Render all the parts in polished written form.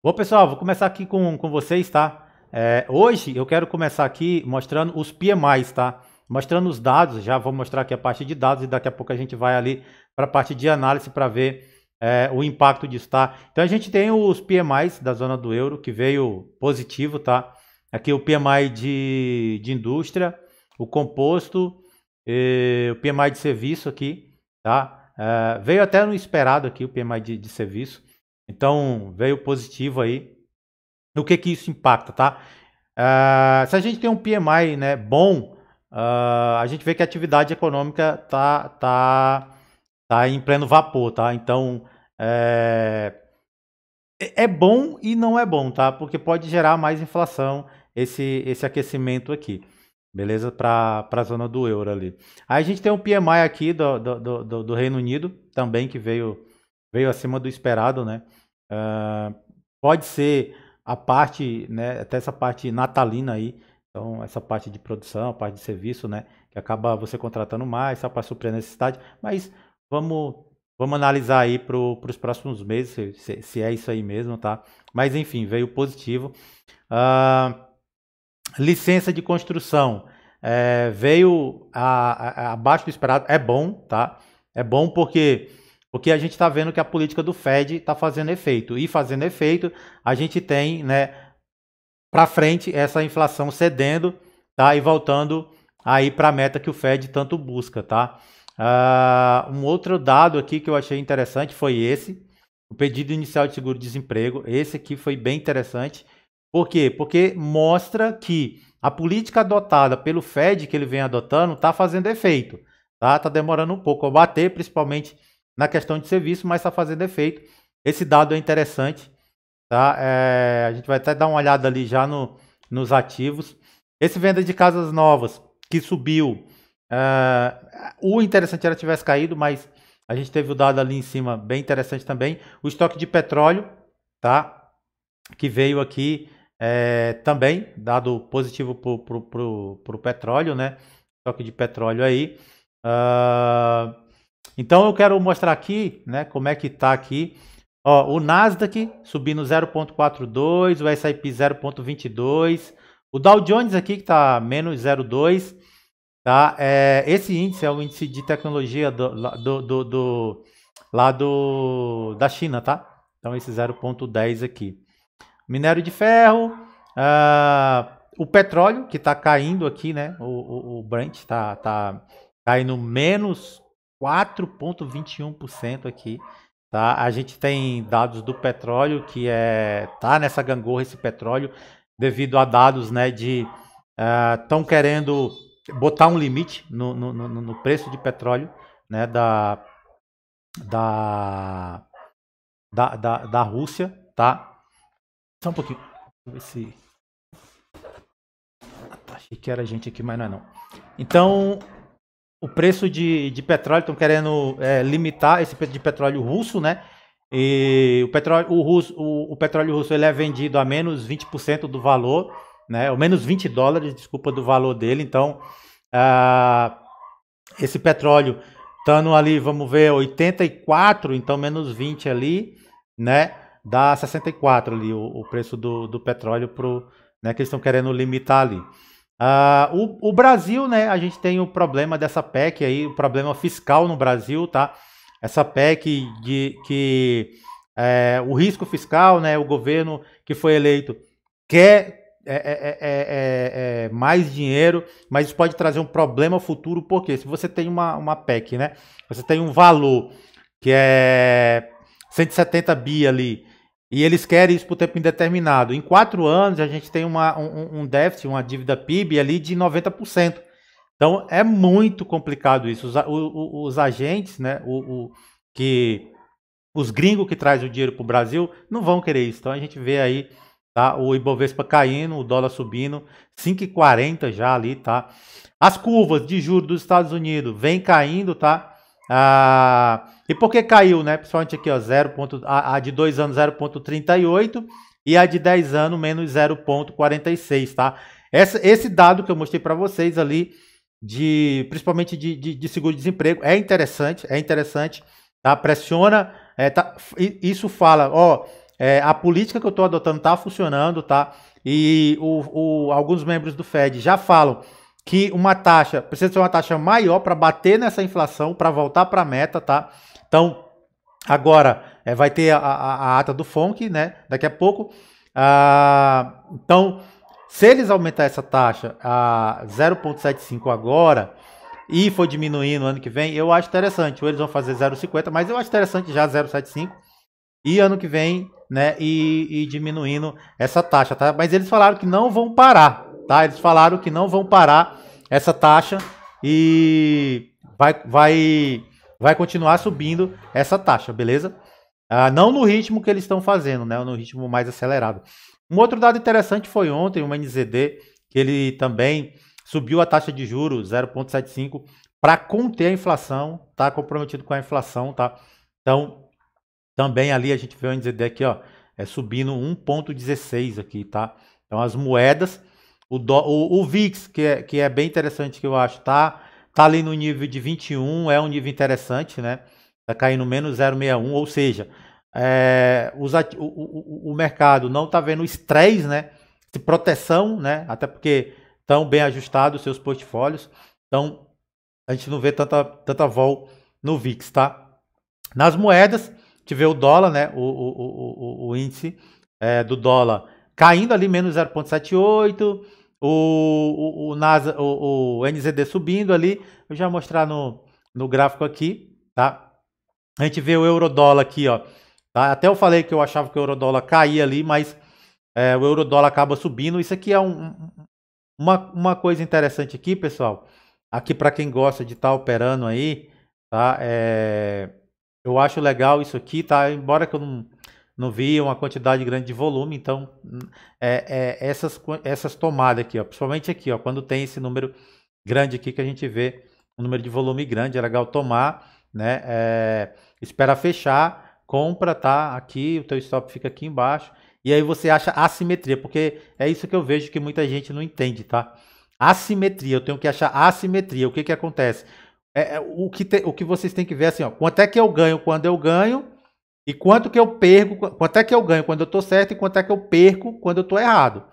Bom, pessoal, vou começar aqui com vocês, tá? Hoje eu quero começar aqui mostrando os PMIs, tá? Mostrando os dados, já vou mostrar aqui a parte de dados e daqui a pouco a gente vai ali para a parte de análise para ver o impacto disso, tá? Então a gente tem os PMIs da zona do euro que veio positivo, tá? Aqui o PMI de indústria, o composto, o PMI de serviço aqui, tá? Veio até no esperado aqui o PMI de serviço. Então, veio positivo aí. O que que isso impacta, tá? Se a gente tem um PMI, né, bom, a gente vê que a atividade econômica tá em pleno vapor, tá? Então, é bom e não é bom, tá? Porque pode gerar mais inflação esse aquecimento aqui, beleza? Para a zona do euro ali. Aí a gente tem um PMI aqui do Reino Unido também que veio acima do esperado, né? Pode ser a parte, né, até essa parte natalina aí, então essa parte de produção, a parte de serviço, né, que acaba você contratando mais, só para suprir a necessidade, mas vamos, vamos analisar aí para os próximos meses, se é isso aí mesmo, tá? Mas enfim, veio positivo. Licença de construção, veio abaixo do esperado, é bom, tá? É bom porque a gente está vendo que a política do Fed está fazendo efeito. E fazendo efeito, a gente tem, né, para frente essa inflação cedendo, tá? E voltando aí para a meta que o Fed tanto busca, tá? Um outro dado aqui que eu achei interessante foi esse, o pedido inicial de seguro-desemprego. Esse aqui foi bem interessante. Por quê? Porque mostra que a política adotada pelo Fed, que ele vem adotando, está fazendo efeito. Tá demorando um pouco a bater, principalmente na questão de serviço, mas está fazendo efeito. Esse dado é interessante, tá? A gente vai até dar uma olhada ali já nos ativos. Esse venda de casas novas, que subiu. O interessante era que tivesse caído, mas a gente teve o dado ali em cima, bem interessante também. O estoque de petróleo, tá? Que veio aqui também, dado positivo para o petróleo, né? Estoque de petróleo aí. Então eu quero mostrar aqui, né, como é que está aqui. Ó, o Nasdaq subindo 0,42, o S&P 0,22, o Dow Jones aqui que está menos 0,2, tá? Esse índice é o índice de tecnologia da China, tá? Então esse 0,10 aqui. Minério de ferro, o petróleo que está caindo aqui, né? O Brent está caindo menos 4,21% aqui, tá? A gente tem dados do petróleo que tá nessa gangorra esse petróleo devido a dados, né, de estão querendo botar um limite no preço de petróleo, né, da Rússia, tá? Só um pouquinho. Deixa eu ver se achei que era gente aqui, mas não é não. Então, o preço de petróleo, estão querendo limitar esse preço de petróleo russo, né? E o petróleo russo ele é vendido a menos 20% do valor, né? Ou menos 20 dólares, desculpa, do valor dele. Então, esse petróleo estando ali, vamos ver, 84, então menos 20 ali, né? Dá 64 ali o preço do petróleo né, que eles estão querendo limitar ali. O Brasil, né, a gente tem o problema dessa PEC aí, o problema fiscal no Brasil, tá? Essa PEC que o risco fiscal, né, o governo que foi eleito quer mais dinheiro, mas isso pode trazer um problema futuro, porque se você tem uma PEC, né, você tem um valor que é 170 bi ali, e eles querem isso por tempo indeterminado. Em 4 anos, a gente tem um déficit, uma dívida PIB ali de 90%. Então, é muito complicado isso. Os agentes, né, os gringos que trazem o dinheiro para o Brasil, não vão querer isso. Então, a gente vê aí, tá, o Ibovespa caindo, o dólar subindo, 5,40 já ali, tá? As curvas de juros dos Estados Unidos vem caindo, tá? E por que caiu, né? Principalmente aqui, ó, a de 2 anos 0,38 e a de 10 anos menos 0,46, tá? Esse dado que eu mostrei para vocês ali, principalmente de seguro-desemprego, é interessante, tá? Pressiona, isso fala, ó, a política que eu estou adotando está funcionando, tá? E alguns membros do Fed já falam que uma taxa, precisa ser uma taxa maior para bater nessa inflação, para voltar para a meta, tá? Então, agora vai ter a ata do FONC, né? Daqui a pouco. Então, se eles aumentar essa taxa a 0,75 agora e for diminuindo no ano que vem, eu acho interessante. Ou eles vão fazer 0,50, mas eu acho interessante já 0,75 e ano que vem, né? E diminuindo essa taxa, tá? Mas eles falaram que não vão parar, tá? Eles falaram que não vão parar essa taxa e vai continuar subindo essa taxa, beleza? Não no ritmo que eles estão fazendo, né? No ritmo mais acelerado. Um outro dado interessante foi ontem, uma NZD, que ele também subiu a taxa de juros 0,75 para conter a inflação, tá comprometido com a inflação, tá? Então, também ali a gente vê o NZD aqui, ó, subindo 1,16 aqui, tá? Então, as moedas, o VIX, que é bem interessante que eu acho, tá ali no nível de 21, é um nível interessante, né? Tá caindo menos 0,61, ou seja, o mercado não está vendo estresse, né? De proteção, né? Até porque estão bem ajustados os seus portfólios. Então, a gente não vê tanta vol no VIX, tá? Nas moedas, a gente vê o dólar, né? O índice do dólar caindo ali, menos 0,78. O NZD subindo ali. Eu já vou mostrar no gráfico aqui, tá? A gente vê o euro-dólar aqui, ó. Tá? Até eu falei que eu achava que o euro-dólar caía ali, mas o euro-dólar acaba subindo. Isso aqui é uma coisa interessante aqui, pessoal. Aqui para quem gosta de estar operando aí, tá? Eu acho legal isso aqui, tá? Embora que eu não vi uma quantidade grande de volume, então essas tomadas aqui, ó, principalmente aqui, ó, quando tem esse número grande aqui que a gente vê um número de volume grande, é legal tomar, né? Espera fechar, compra, tá? Aqui, o teu stop fica aqui embaixo. E aí você acha assimetria, porque é isso que eu vejo que muita gente não entende, tá? Assimetria, eu tenho que achar assimetria. O que que acontece? O que vocês têm que ver assim, ó, quanto é que eu ganho quando eu ganho e quanto que eu perco, quanto é que eu ganho quando eu tô certo e quanto é que eu perco quando eu tô errado.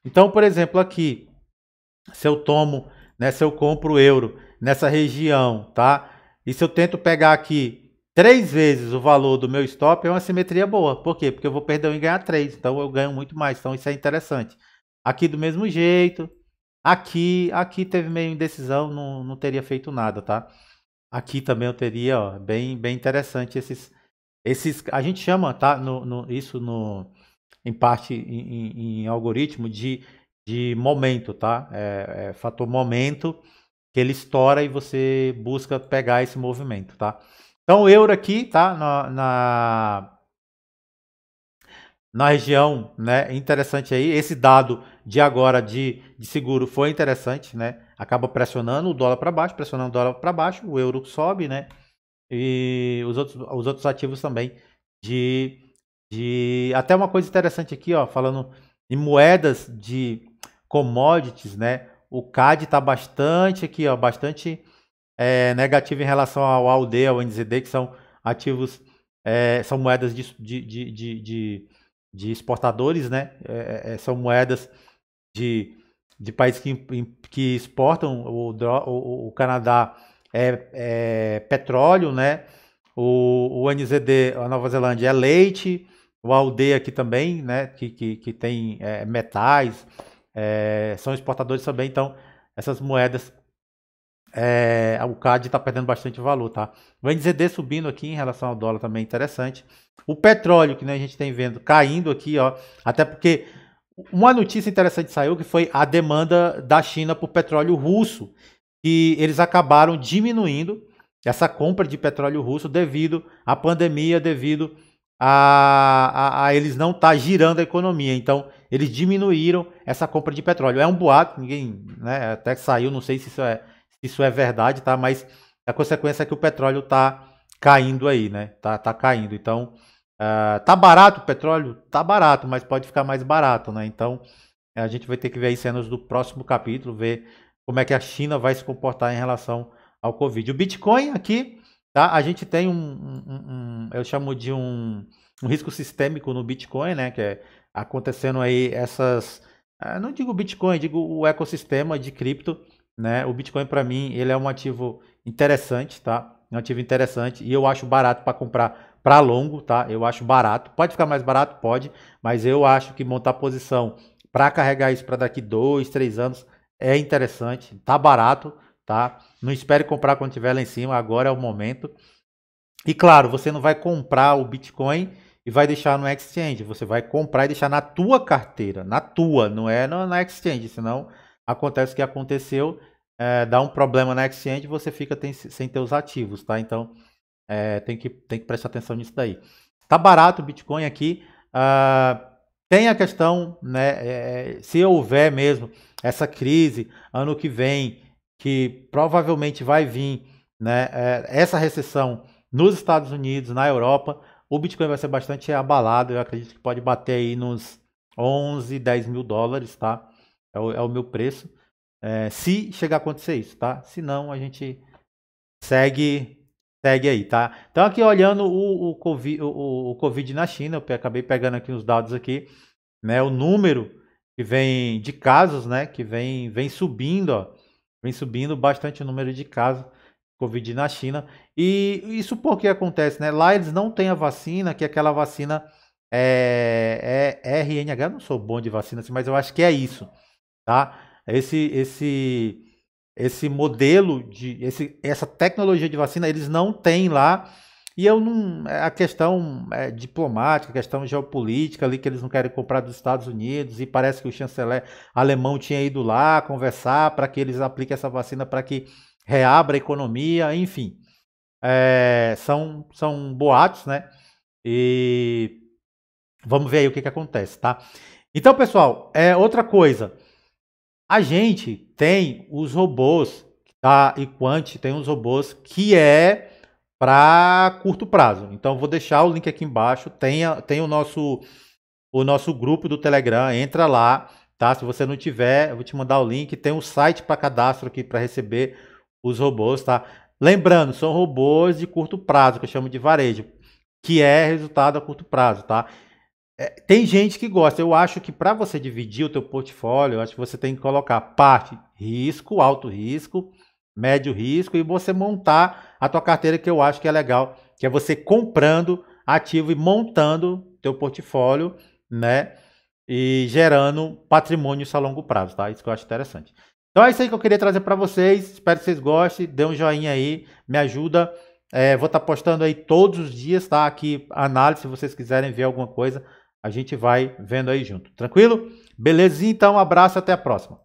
Então, por exemplo, aqui, se eu tomo, né, se eu compro euro nessa região, tá? E se eu tento pegar aqui 3 vezes o valor do meu stop, é uma simetria boa. Por quê? Porque eu vou perder 1 e ganhar 3. Então eu ganho muito mais. Então isso é interessante. Aqui do mesmo jeito. Aqui teve meio indecisão, não teria feito nada, tá? Aqui também eu teria, ó, bem interessante esses a gente chama, tá? Isso em parte em algoritmo de momento, tá? Fator momento que ele estoura e você busca pegar esse movimento, tá? Então o euro aqui, tá? Na região, né? Interessante aí. Esse dado de agora de seguro foi interessante, né? Acaba pressionando o dólar para baixo, pressionando o dólar para baixo, o euro sobe, né? E os outros ativos também até uma coisa interessante aqui, ó, falando em moedas de commodities, né? O CAD está bastante aqui, ó, bastante negativo em relação ao AUD, ao NZD, que são ativos, são moedas de exportadores, né? São moedas de países que exportam. O Canadá petróleo, né? O NZD, a Nova Zelândia, é leite. O AUD aqui também, né? Que tem metais, são exportadores também. Então, essas moedas, o CAD está perdendo bastante valor, tá? O NZD subindo aqui em relação ao dólar também é interessante. O petróleo, que, né, a gente tem vendo caindo aqui, ó, até porque uma notícia interessante saiu, que foi a demanda da China por petróleo russo, que eles acabaram diminuindo essa compra de petróleo russo devido à pandemia, devido a eles não estar girando a economia. Então, eles diminuíram essa compra de petróleo. É um boato, ninguém, né, até que saiu, não sei se isso é verdade, tá? Mas a consequência é que o petróleo está caindo aí, né? Tá caindo. Então, tá barato o petróleo? Tá barato, mas pode ficar mais barato, né? Então, a gente vai ter que ver aí cenas do próximo capítulo, ver como é que a China vai se comportar em relação ao Covid. O Bitcoin aqui, tá? A gente tem eu chamo de um um risco sistêmico no Bitcoin, né? Que é acontecendo aí essas, não digo Bitcoin, digo o ecossistema de cripto, né? O Bitcoin para mim ele é um ativo interessante, tá? É um ativo interessante e eu acho barato para comprar para longo, tá? Eu acho barato. Pode ficar mais barato, pode, mas eu acho que montar posição para carregar isso para daqui 2, 3 anos é interessante, tá barato, tá? Não espere comprar quando estiver lá em cima, agora é o momento. E claro, você não vai comprar o Bitcoin e vai deixar no exchange, você vai comprar e deixar na tua carteira, na tua, não é na exchange, senão acontece o que aconteceu, dá um problema na exchange e você fica sem ter os ativos, tá? Então tem que prestar atenção nisso daí. Tá barato o Bitcoin aqui, tem a questão, né, se houver mesmo essa crise ano que vem, que provavelmente vai vir, né, essa recessão nos Estados Unidos, na Europa, o Bitcoin vai ser bastante abalado. Eu acredito que pode bater aí nos 11, 10 mil dólares, tá? É o meu preço. Se chegar a acontecer isso, tá? Se não, a gente segue aí, tá? Então aqui olhando o COVID na China, eu acabei pegando aqui os dados aqui, né? O número que vem de casos, né? Que vem subindo, ó. Vem subindo bastante o número de casos. Covid na China. E isso por que acontece, né? Lá eles não têm a vacina, que é aquela vacina RNH. Eu não sou bom de vacina, assim, mas eu acho que é isso, tá? Esse modelo essa tecnologia de vacina eles não têm lá. E eu não, a questão diplomática, a questão geopolítica ali que eles não querem comprar dos Estados Unidos e parece que o chanceler alemão tinha ido lá conversar para que eles apliquem essa vacina para que reabra a economia, enfim. São boatos, né? E vamos ver aí o que acontece, tá? Então, pessoal, outra coisa. A gente tem os robôs, tá? E Quant tem os robôs que é para curto prazo. Então, vou deixar o link aqui embaixo. Tem o nosso grupo do Telegram. Entra lá, tá? Se você não tiver, eu vou te mandar o link. Tem um site para cadastro aqui para receber os robôs, tá? Lembrando, são robôs de curto prazo, que eu chamo de varejo, que é resultado a curto prazo, tá? Tem gente que gosta. Eu acho que para você dividir o teu portfólio, eu acho que você tem que colocar parte risco, alto risco, médio risco e você montar a tua carteira, que eu acho que é legal, que é você comprando ativo e montando teu portfólio, né? E gerando patrimônio a longo prazo, tá? Isso que eu acho interessante. Então é isso aí que eu queria trazer para vocês. Espero que vocês gostem. Dê um joinha aí, me ajuda. Vou estar postando aí todos os dias, tá? Aqui análise, se vocês quiserem ver alguma coisa, a gente vai vendo aí junto. Tranquilo? Belezinha? Então, um abraço, até a próxima.